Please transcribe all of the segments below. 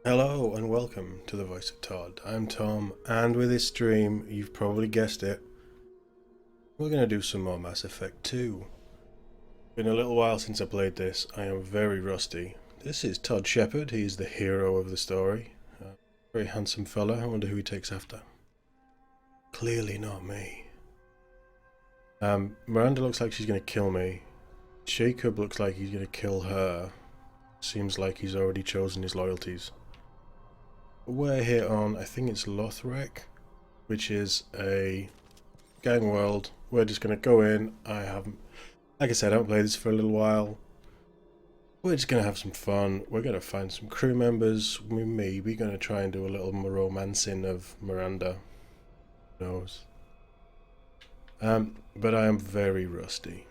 Hello and welcome to the Voice of Todd. I'm Tom, and with this stream, you've probably guessed it, we're going to do some more Mass Effect 2. Been a little while since I played this. I am very rusty. This is Tod Shepard. He's the hero of the story. Very handsome fella. I wonder who he takes after. Clearly not me. Miranda looks like she's going to kill me. Jacob looks like he's going to kill her. Seems like he's already chosen his loyalties. We're here on, I think it's Lothric, which is a gang world. We're just going to go in. Like I said, I haven't played this for a little while. We're just going to have some fun. We're going to find some crew members. We may be going to try and do a little romancing of Miranda. Who knows? But I am very rusty.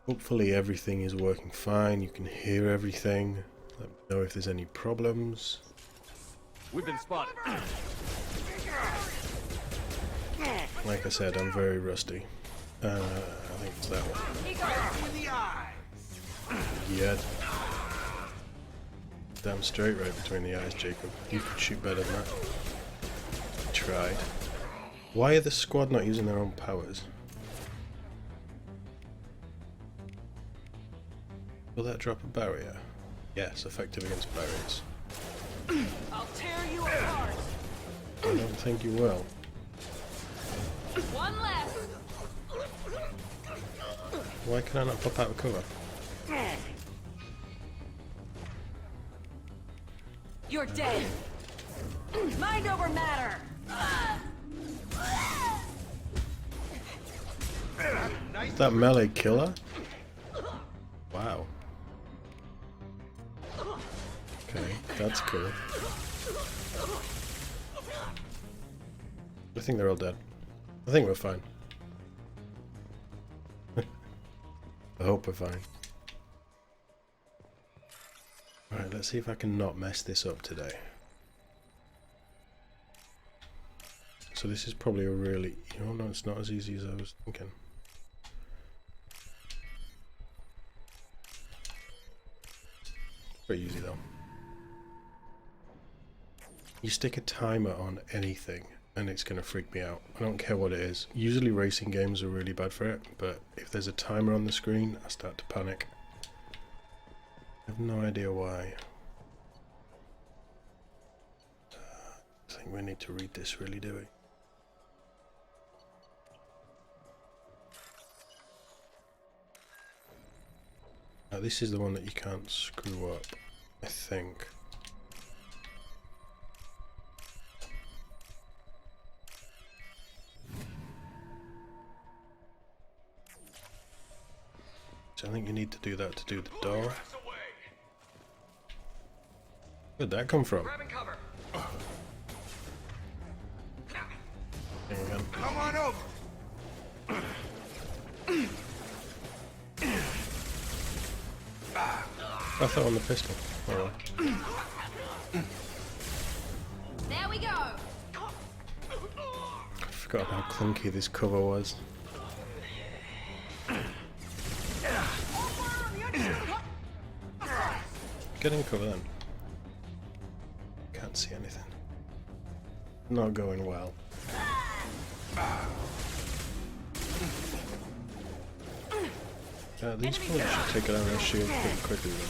Hopefully everything is working fine. You can hear everything. Let me know if there's any problems. We've been spotted. Like I said, I'm very rusty. I think it's that one. Yeah. Damn straight right between the eyes, Jacob. You could shoot better than that. I tried. Why are the squad not using their own powers? Will that drop a barrier? Yes, effective against barriers. I'll tear you apart. I don't think you will. One left. Why can I not pop out of cover? You're dead. Mind over matter. Is that melee killer? Wow. Okay, that's cool. I think they're all dead. I think we're fine. I hope we're fine. Alright, let's see if I can not mess this up today. So this is probably a really... no, it's not as easy as I was thinking. Pretty easy though. You stick a timer on anything and it's going to freak me out. I don't care what it is. Usually racing games are really bad for it, but if there's a timer on the screen, I start to panic. I have no idea why. I think we need to read this, really, do we? Now, this is the one that you can't screw up, I think. So I think you need to do that to do the door. Where'd that come from? There we go. Come on over. I thought on the pistol. Oh well. There we go. I forgot how clunky this cover was. Get in cover then. Can't see anything. Not going well. These bullets should take it out of their shield pretty quickly then.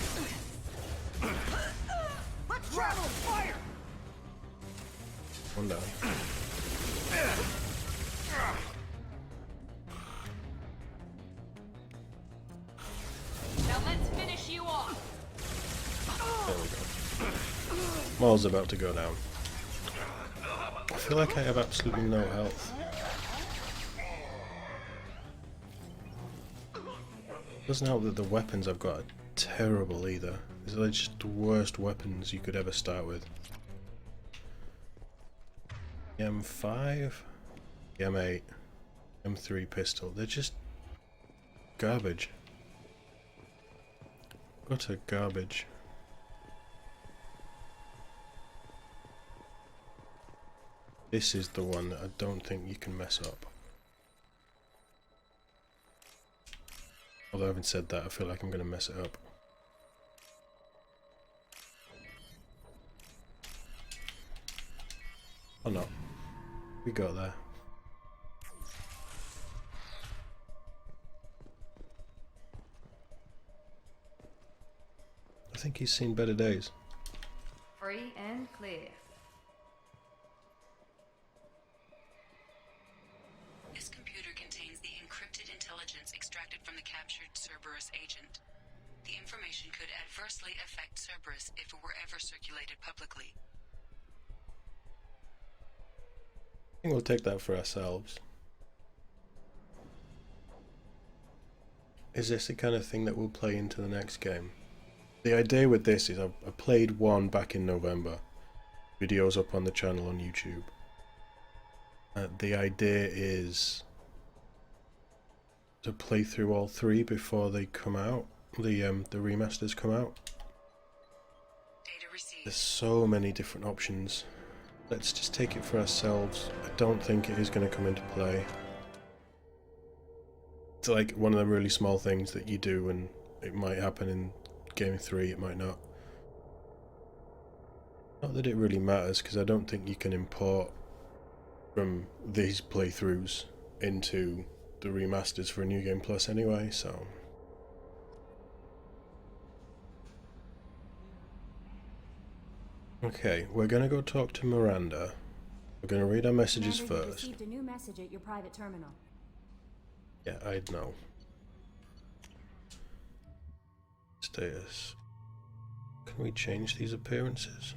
One down. Now let's finish you off. There we go. Maul's about to go down. I feel like I have absolutely no health. Doesn't help that the weapons I've got are terrible either. These are just the worst weapons you could ever start with. The M5, the M8, M3 pistol, they're just garbage. Utter garbage. This is the one that I don't think you can mess up. Although having said that, I feel like I'm going to mess it up. Oh no. We got there. I think he's seen better days. Free and clear. This computer contains the encrypted intelligence extracted from the captured Cerberus agent. The information could adversely affect Cerberus if it were ever circulated publicly. I think we'll take that for ourselves. Is this the kind of thing that will play into the next game? The idea with this is I played one back in November. Videos up on the channel on YouTube. The idea is to play through all three before they come out. The remasters come out. Data received. There's so many different options. Let's just take it for ourselves. I don't think it is going to come into play. It's like one of the really small things that you do, and it might happen in Game 3, it might not. Not that it really matters, because I don't think you can import from these playthroughs into the remasters for a New Game Plus anyway, so... Okay, we're gonna go talk to Miranda. We're gonna read our messages Commander, you first. received a new message at your private terminal. Yeah, I'd know. Status. Can we change these appearances?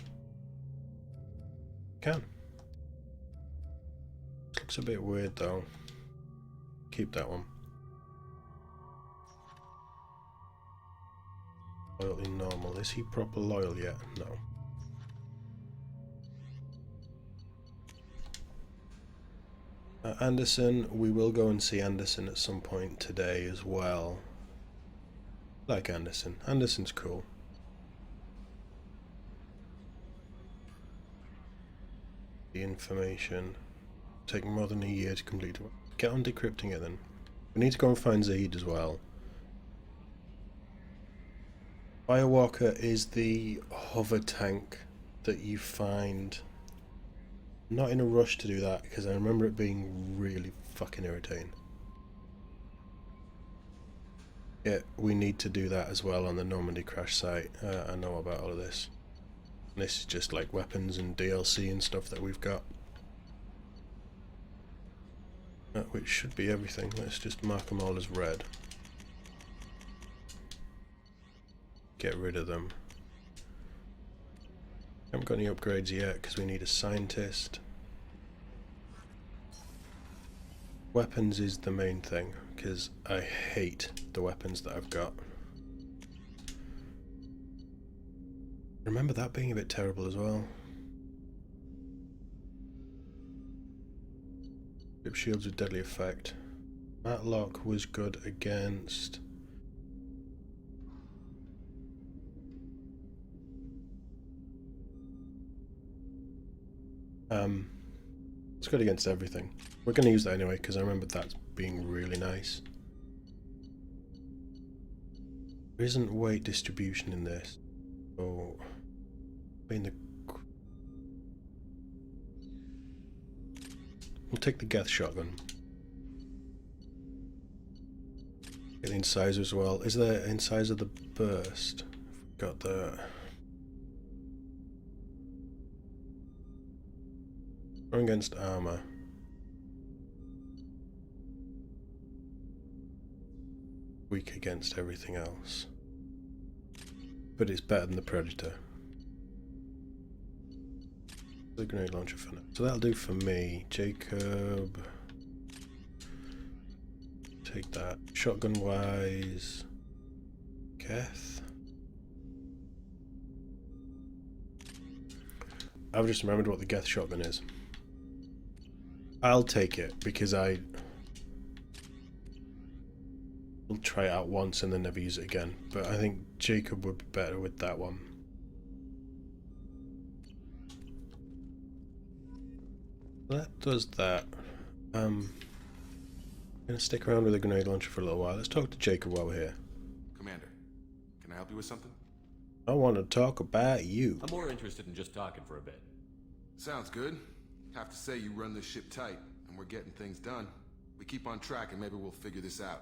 Can. This looks a bit weird though. Keep that one. Loyalty normal. Is he proper loyal yet? No. Anderson, we will go and see Anderson at some point today as well. Like Anderson. Anderson's cool. The information. Take more than a year to complete. Get on decrypting it then. We need to go and find Zaid as well. Firewalker is the hover tank that you find. Not in a rush to do that because I remember it being really fucking irritating. Yeah, we need to do that as well on the Normandy crash site. I know about all of this. And this is just like weapons and DLC and stuff that we've got. Which should be everything. Let's just mark them all as red. Get rid of them. Haven't got any upgrades yet because we need a scientist. Weapons is the main thing because I hate the weapons that I've got. Remember that being a bit terrible as well. Grip shields with deadly effect. Matlock was good against... it's good against everything. We're going to use that anyway because I remember that being really nice. There isn't weight distribution in this. So, we'll take the Geth shotgun. Get the incisor as well. Is there incisor the burst? Got the... against armor. Weak against everything else. But it's better than the Predator. The grenade launcher for now. So that'll do for me. Jacob. Take that. Shotgun wise. Keth. I've just remembered what the Geth shotgun is. I'll take it because I will try it out once and then never use it again. But I think Jacob would be better with that one. That does that. I'm gonna stick around with the grenade launcher for a little while. Let's talk to Jacob while we're here. Commander, can I help you with something? I want to talk about you. I'm more interested in just talking for a bit. Sounds good. Have to say you run this ship tight, and we're getting things done. We keep on track and maybe we'll figure this out.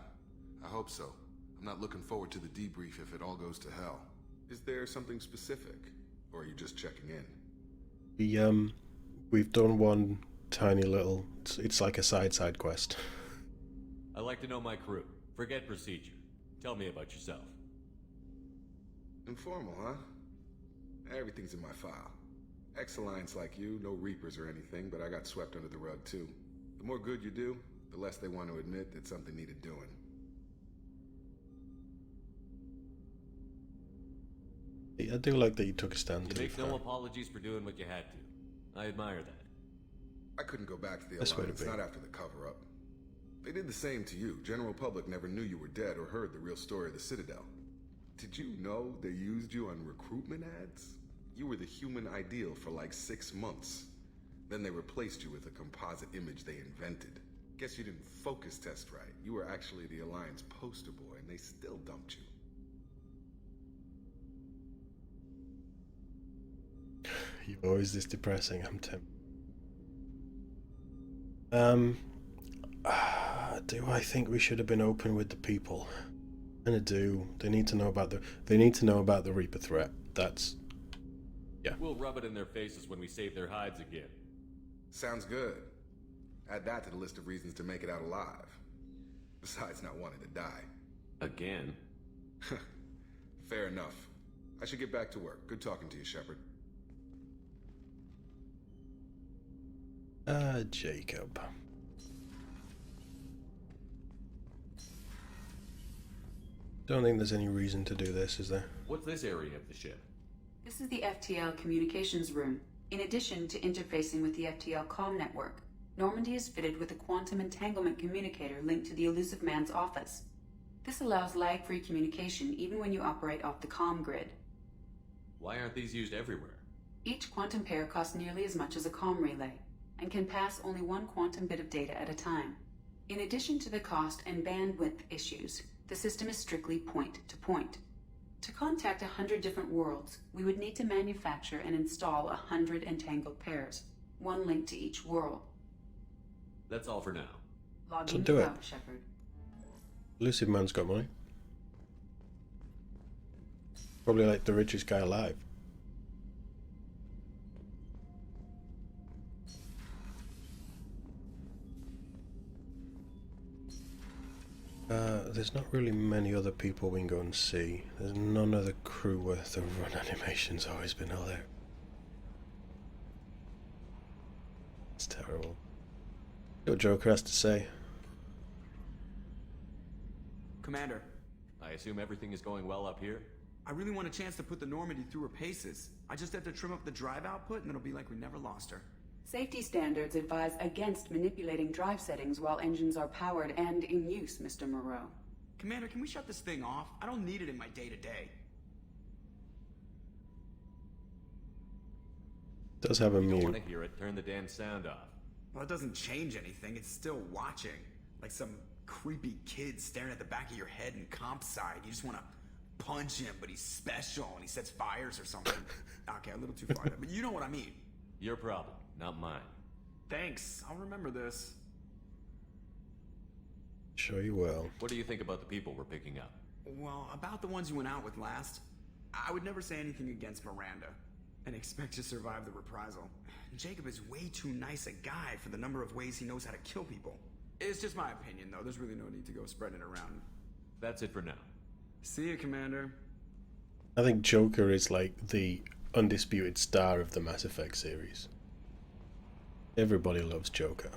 I hope so. I'm not looking forward to the debrief if it all goes to hell. Is there something specific? Or are you just checking in? We've done one tiny little... It's like a side quest. I like to know my crew. Forget procedure. Tell me about yourself. Informal, huh? Everything's in my file. Ex-Alliance like you, no Reapers or anything, but I got swept under the rug too. The more good you do, the less they want to admit that something needed doing. I do like that you took a stand. You make no apologies for doing what you had to. I admire that. I couldn't go back to the Best way to Alliance, be. not after the cover-up. They did the same to you. General public never knew you were dead or heard the real story of the Citadel. Did you know they used you on recruitment ads? You were the human ideal for like 6 months. Then they replaced you with a composite image they invented. Guess you didn't focus test right. You were actually the Alliance poster boy, and they still dumped you. You're always this depressing, I'm Tim. Do I think we should have been open with the people? And I do. They need to know about the Reaper threat. That's... yeah. We'll rub it in their faces when we save their hides again. Sounds good. Add that to the list of reasons to make it out alive. Besides not wanting to die. Again? Fair enough. I should get back to work. Good talking to you, Shepard. Jacob. Don't think there's any reason to do this, is there? What's this area of the ship? This is the FTL communications room. In addition to interfacing with the FTL comm network, Normandy is fitted with a quantum entanglement communicator linked to the Elusive Man's office. This allows lag-free communication even when you operate off the comm grid. Why aren't these used everywhere? Each quantum pair costs nearly as much as a comm relay, and can pass only one quantum bit of data at a time. In addition to the cost and bandwidth issues, the system is strictly point-to-point. To contact 100 different worlds, we would need to manufacture and install 100 entangled pairs, one link to each world. That's all for now. Log So in do it. out, Shepard. Elusive Man's got money. Probably like the richest guy alive. There's not really many other people we can go and see. There's none of the crew worth of run animations always been out there. It's terrible. See what Joker has to say. Commander, I assume everything is going well up here? I really want a chance to put the Normandy through her paces. I just have to trim up the drive output and it'll be like we never lost her. Safety standards advise against manipulating drive settings while engines are powered and in use, Mr. Moreau. Commander, can we shut this thing off? I don't need it in my day-to-day. Does have a You don't want mute. to hear it, turn the damn sound off. Well, it doesn't change anything. It's still watching. Like some creepy kid staring at the back of your head in comp side. You just want to punch him, but he's special and he sets fires or something. Okay, a little too far there, but you know what I mean. Your problem, not mine. Thanks, I'll remember this. Sure you will. What do you think about the people we're picking up? Well, about the ones you went out with last, I would never say anything against Miranda and expect to survive the reprisal. Jacob is way too nice a guy for the number of ways he knows how to kill people. It's just my opinion, though. There's really no need to go spreading it around. That's it for now. See you, Commander. I think Joker is like the undisputed star of the Mass Effect series. Everybody loves Joker.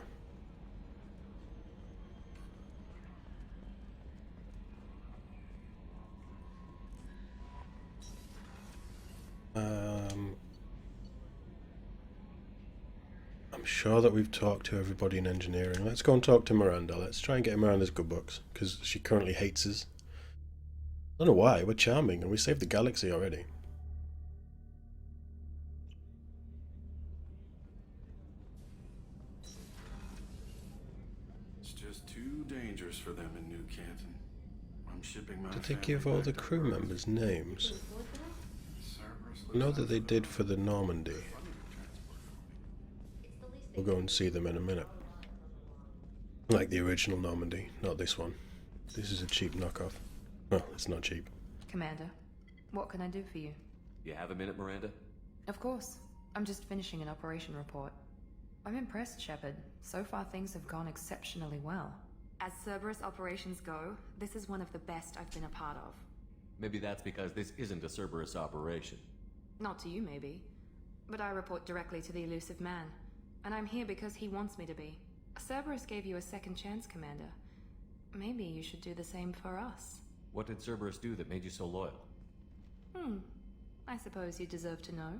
I'm sure that we've talked to everybody in engineering. Let's go and talk to Miranda. Let's try and get Miranda's good books, because she currently hates us. I don't know why. We're charming, and we saved the galaxy already. It's just too dangerous for them in New Canton. I'm shipping my Did they family give all back the to crew Earth. members names? Cerberus I know looks that they like did for the Normandy. funding transport. We'll go and see them in a minute. Like the original Normandy, not this one. This is a cheap knockoff. Well, it's not cheap. Commander, what can I do for you? You have a minute, Miranda? Of course. I'm just finishing an operation report. I'm impressed, Shepard. So far things have gone exceptionally well. As Cerberus operations go, this is one of the best I've been a part of. Maybe that's because this isn't a Cerberus operation. Not to you, maybe. But I report directly to the elusive man. And I'm here because he wants me to be. Cerberus gave you a second chance, Commander. Maybe you should do the same for us. What did Cerberus do that made you so loyal? I suppose you deserve to know.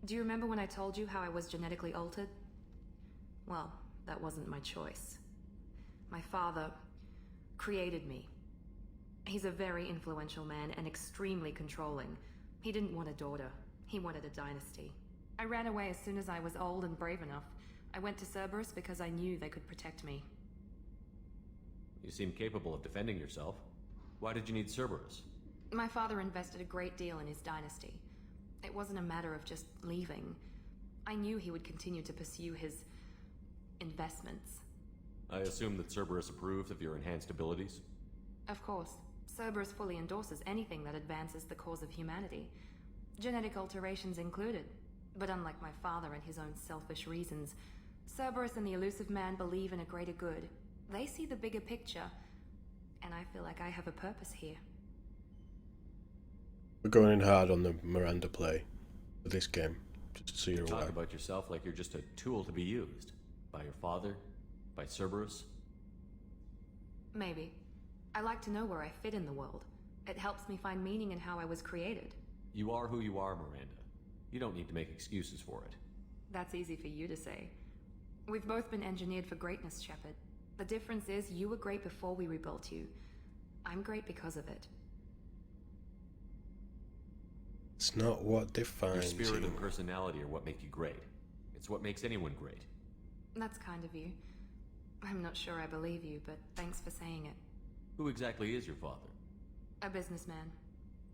Do you remember when I told you how I was genetically altered? Well, that wasn't my choice. My father created me. He's a very influential man and extremely controlling. He didn't want a daughter. He wanted a dynasty. I ran away as soon as I was old and brave enough. I went to Cerberus because I knew they could protect me. You seem capable of defending yourself. Why did you need Cerberus? My father invested a great deal in his dynasty. It wasn't a matter of just leaving. I knew he would continue to pursue his investments. I assume that Cerberus approved of your enhanced abilities? Of course. Cerberus fully endorses anything that advances the cause of humanity. Genetic alterations included. But unlike my father and his own selfish reasons, Cerberus and the elusive man believe in a greater good. They see the bigger picture, and I feel like I have a purpose here. We're going in hard on the Miranda play for this game, just so you're aware. Talk about yourself like you're just a tool to be used. By your father? By Cerberus? Maybe. I like to know where I fit in the world. It helps me find meaning in how I was created. You are who you are, Miranda. You don't need to make excuses for it. That's easy for you to say. We've both been engineered for greatness, Shepard. The difference is you were great before we rebuilt you. I'm great because of it. It's not what Your defines spirit you. and personality are what make you great. It's what makes anyone great. That's kind of you. I'm not sure I believe you, but thanks for saying it. Who exactly is your father? A businessman,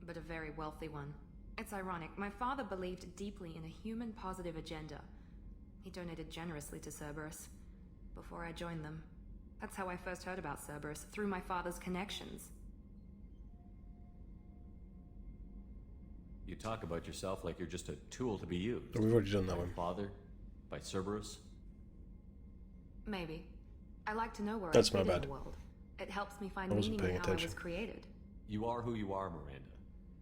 but a very wealthy one. It's ironic, my father believed deeply in a human-positive agenda. He donated generously to Cerberus before I joined them. That's how I first heard about Cerberus, through my father's connections. You talk about yourself like you're just a tool to be used. Oh, we've already done that By one. your father? By Cerberus? Maybe. I like to know where That's I fit my in bad. the world. It helps me find I wasn't meaning in paying how I attention. was created. You are who you are, Miranda.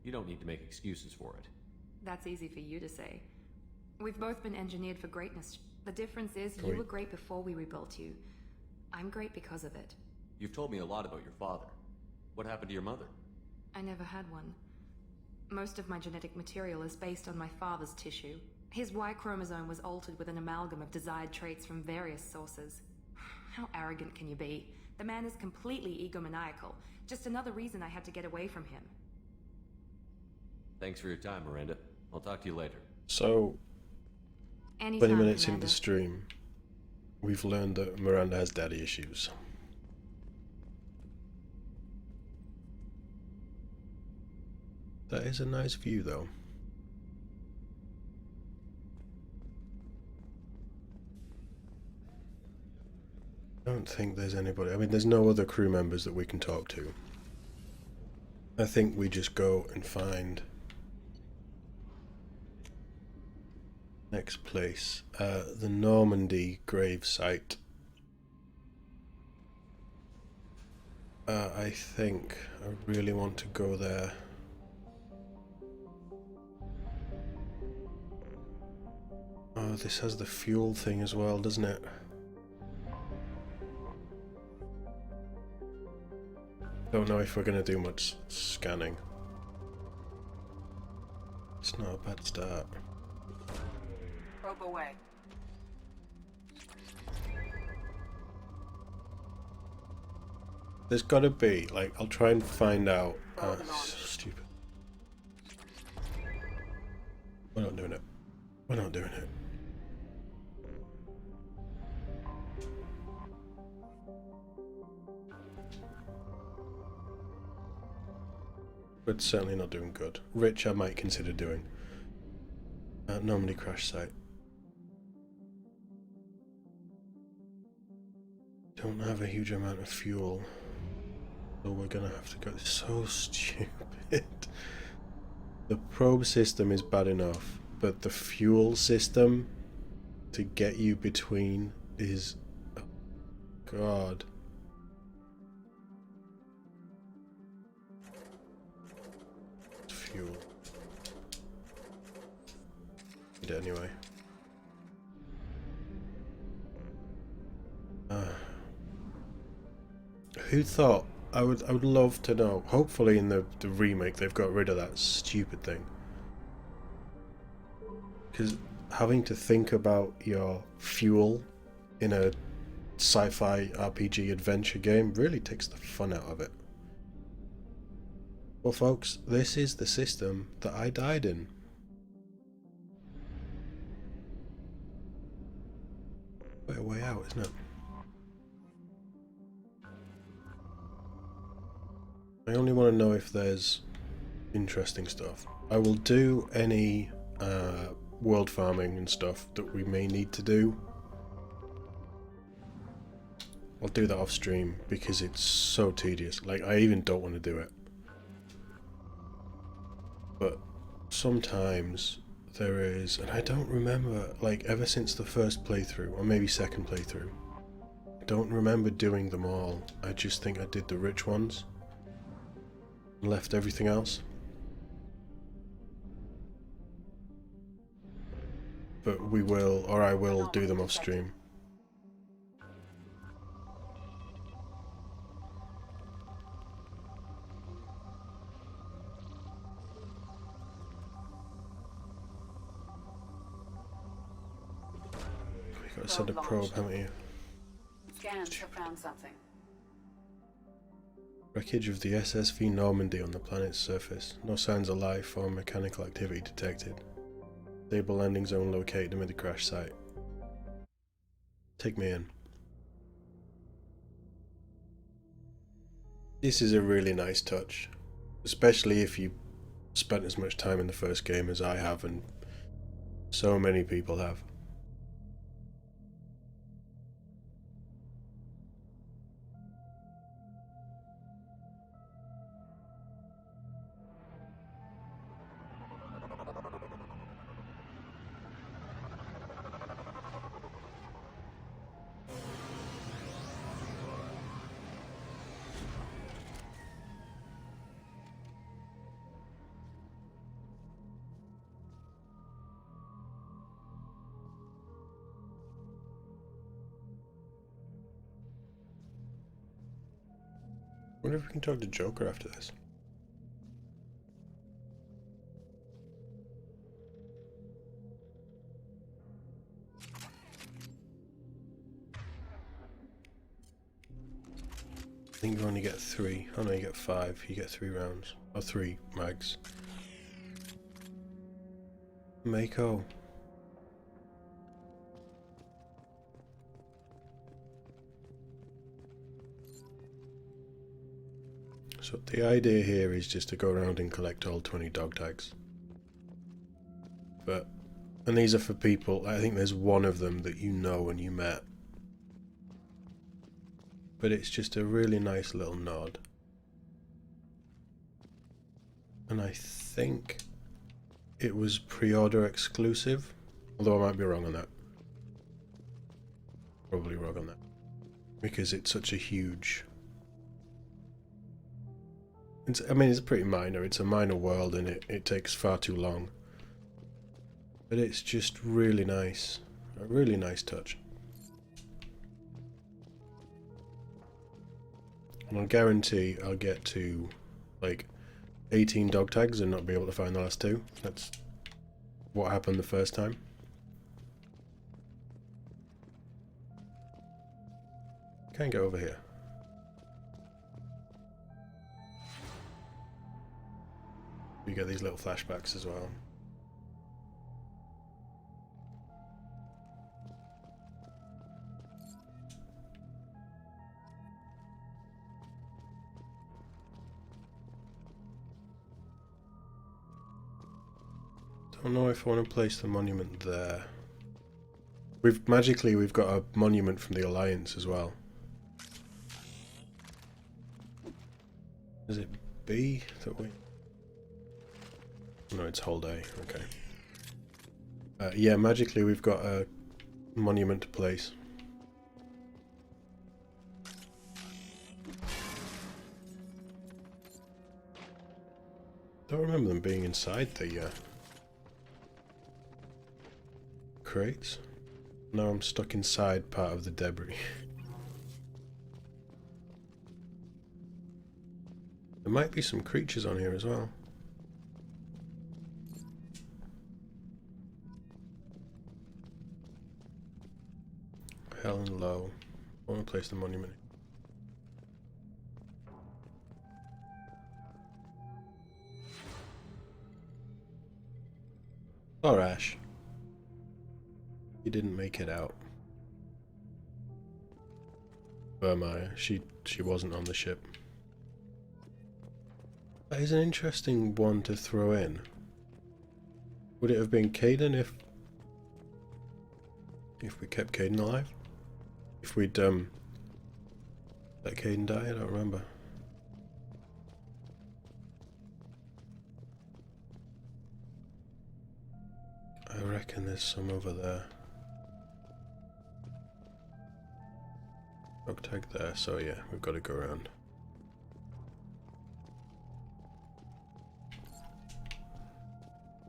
You don't need to make excuses for it. That's easy for you to say. We've both been engineered for greatness. The difference is you Great. were great before we rebuilt you. I'm great because of it. You've told me a lot about your father. What happened to your mother? I never had one. Most of my genetic material is based on my father's tissue. His Y chromosome was altered with an amalgam of desired traits from various sources. How arrogant can you be? The man is completely egomaniacal. Just another reason I had to get away from him. Thanks for your time, Miranda. I'll talk to you later. So, Anytime, 20 minutes Commander. into the stream, we've learned that Miranda has daddy issues. That is a nice view, though. I don't think there's anybody. I mean, there's no other crew members that we can talk to. I think we just go and find next place, the Normandy grave site. I think I really want to go there. Oh, this has the fuel thing as well, doesn't it? Don't know if we're going to do much scanning. It's not a bad start. Probe away. There's got to be, like, I'll try and find out. Stupid. We're not doing it. We're not doing it. But certainly not doing good. Rich I might consider doing. Normandy crash site. Don't have a huge amount of fuel. So we're gonna have to go. It's so stupid. The probe system is bad enough, but the fuel system to get you between is... oh, God. Fuel. Need it anyway. Who thought? I would love to know. Hopefully in the remake they've got rid of that stupid thing. Because having to think about your fuel in a sci-fi RPG adventure game really takes the fun out of it. Well folks, this is the system that I died in. Better way out, isn't it? I only want to know if there's interesting stuff. I will do any world farming and stuff that we may need to do. I'll do that off stream because it's so tedious. Like, I even don't want to do it. But sometimes there is, and I don't remember, like, ever since the first playthrough, or maybe second playthrough, I don't remember doing them all. I just think I did the rich ones. Left everything else. But we will, or I will, do them off stream. We've got to send a probe, haven't you? Scans have found something. Wreckage of the SSV Normandy on the planet's surface. No signs of life or mechanical activity detected. Stable landing zone located amid the crash site. Take me in. This is a really nice touch. Especially if you spent as much time in the first game as I have and so many people have. I wonder if we can talk to Joker after this. I think you only get 3. Oh no, you get 5. You get 3 rounds. Or 3 mags. Mako. So the idea here is just to go around and collect all 20 dog tags. And these are for people, I think there's one of them that you know and you met. But it's just a really nice little nod. And I think it was pre-order exclusive, although I might be wrong on that. Probably wrong on that. Because it's such a huge... I mean, it's pretty minor. It's a minor world and it takes far too long. But it's just really nice. A really nice touch. And I'll guarantee I'll get to, like, 18 dog tags and not be able to find the last 2. That's what happened the first time. Can't get over here. You get these little flashbacks as well. Don't know if I want to place the monument there. We've got a monument from the Alliance as well. Is it B that we... No, it's hold A, okay. Yeah, magically we've got a monument to place. Don't remember them being inside the crates. Now I'm stuck inside part of the debris. There might be some creatures on here as well. Helen Low. I want to place the monument. Or Ash. You didn't make it out. Vermeer, she wasn't on the ship. That is an interesting one to throw in. Would it have been Caden if we kept Caden alive? If we'd let Caden die? I don't remember. I reckon there's some over there. Dog tag there, so yeah, we've got to go around.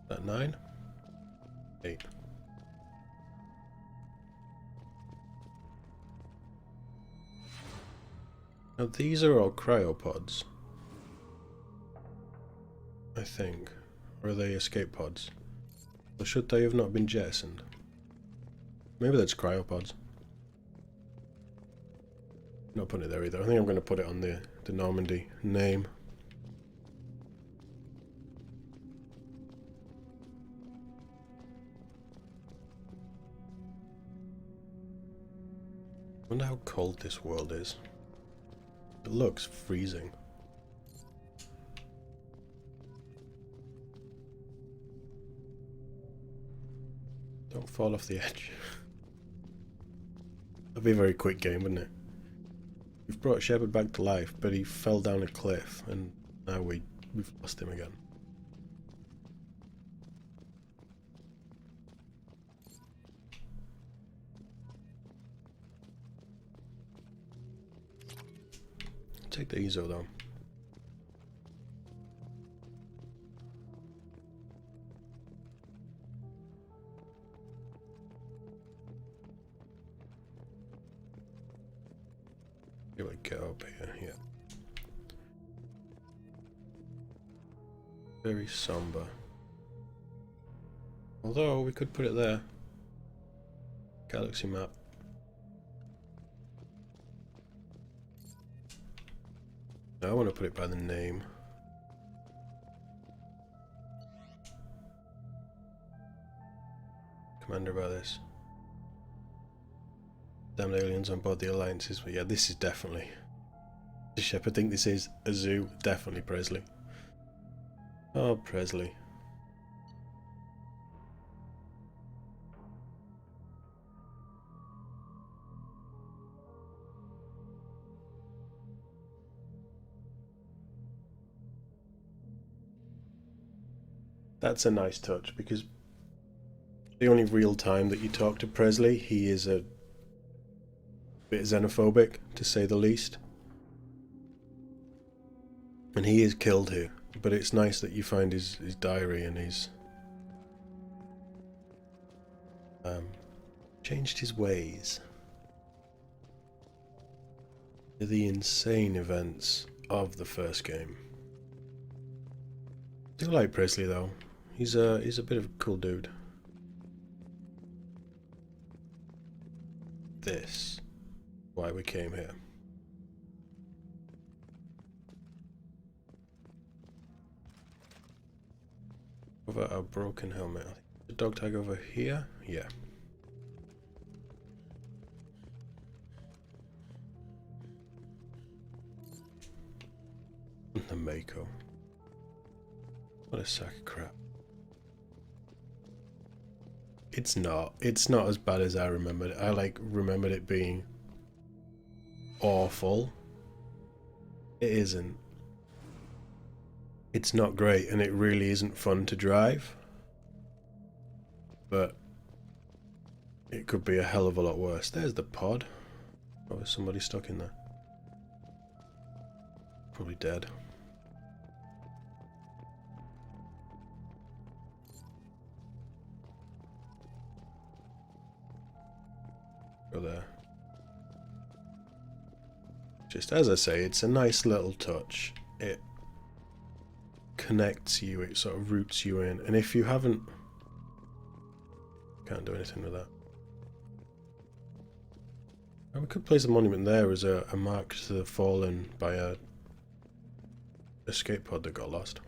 Is that 9? 8. Now these are all cryopods, I think. Or are they escape pods? Or should they have not been jettisoned? Maybe that's cryopods. Not putting it there either. I think I'm going to put it on the Normandy name. I wonder how cold this world is. It looks freezing. Don't fall off the edge. That'd be a very quick game, wouldn't it? We've brought Shepard back to life, but he fell down a cliff, and now we've lost him again. Take the Ezo though. Here we go up here, yeah. Very somber. Although we could put it there. Galaxy map. I want to put it by the name. Commander by this. Damned aliens on board the Alliances, but yeah, this is definitely Tod Shepard. I think this is a zoo, definitely Presley. Oh, Presley. That's a nice touch, because the only real time that you talk to Presley, he is a bit xenophobic, to say the least. And he is killed here, but it's nice that you find his diary and his... changed his ways. The insane events of the first game. I do like Presley though. He's a bit of a cool dude. This, why we came here. Over our broken helmet. The dog tag over here? Yeah. The Mako. What a sack of crap. It's not as bad as I remembered it. I remembered it being awful. It isn't. it's not great, and it really isn't fun to drive. But it could be a hell of a lot worse. There's the pod. Oh, there's somebody stuck in there. Probably dead. Go there. Just as I say, it's a nice little touch. It connects you, it sort of roots you in. And if you haven't... Can't do anything with that. And we could place a monument there as a mark to the fallen by a escape pod that got lost.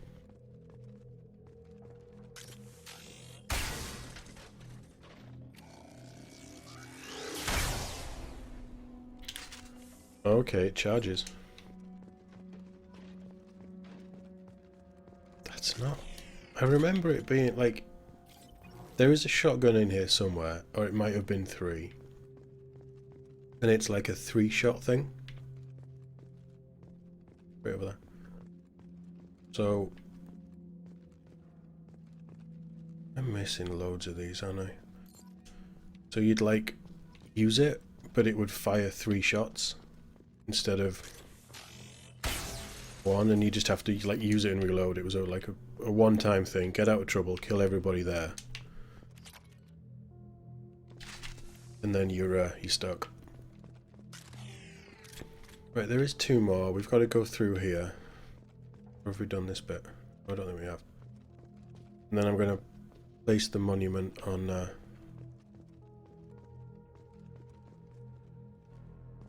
Okay, it charges. That's not... I remember it being like... There is a shotgun in here somewhere, or it might have been 3. And it's like a 3-shot thing. Right over there. So... I'm missing loads of these, aren't I? So you'd like... use it, but it would fire 3 shots. Instead of 1, and you just have to like use it and reload. It was like a one-time thing. Get out of trouble, kill everybody there, and then you're stuck. Right, there is 2 more. We've got to go through here. Or have we done this bit? I don't think we have. And then I'm going to place the monument on...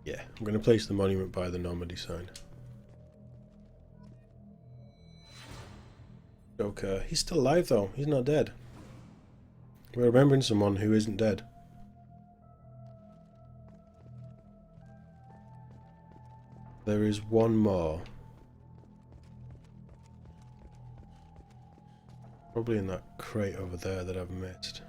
Yeah, I'm going to place the monument by the Normandy sign. Joker. He's still alive though. He's not dead. We're remembering someone who isn't dead. There is 1 more. Probably in that crate over there that I've missed.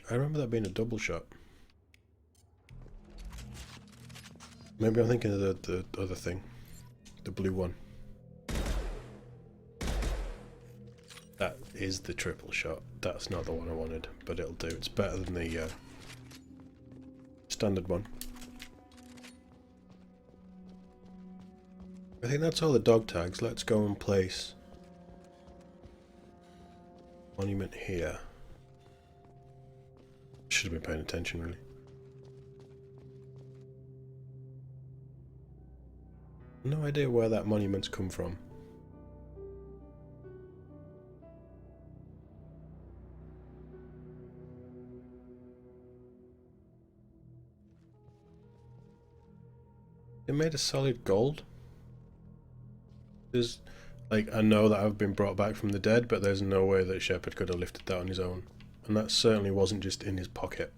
I remember that being a double shot. Maybe I'm thinking of the other thing. The blue one. That is the triple shot. That's not the one I wanted, but it'll do. It's better than the standard one. I think that's all the dog tags. Let's go and place monument here. Should have been paying attention, really. No idea where that monument's come from. They made a solid gold. There's, like, I know that I've been brought back from the dead, but there's no way that Shepard could have lifted that on his own. And that certainly wasn't just in his pocket.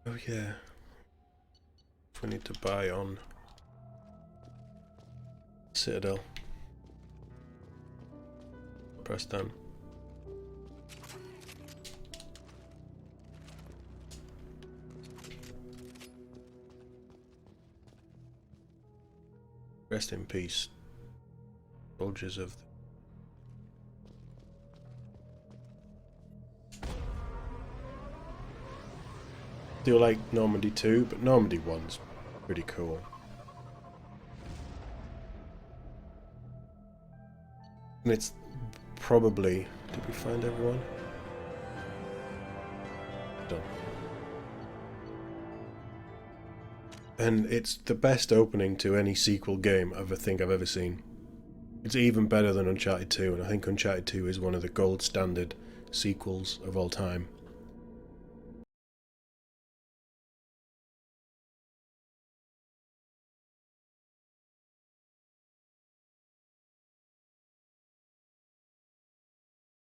Oh yeah. We need to buy on Citadel. Press done. Rest in peace, soldiers of do like Normandy 2, but Normandy 1's pretty cool. And it's probably... Did we find everyone? Done. And it's the best opening to any sequel game I think I've ever seen. It's even better than Uncharted 2, and I think Uncharted 2 is one of the gold standard sequels of all time.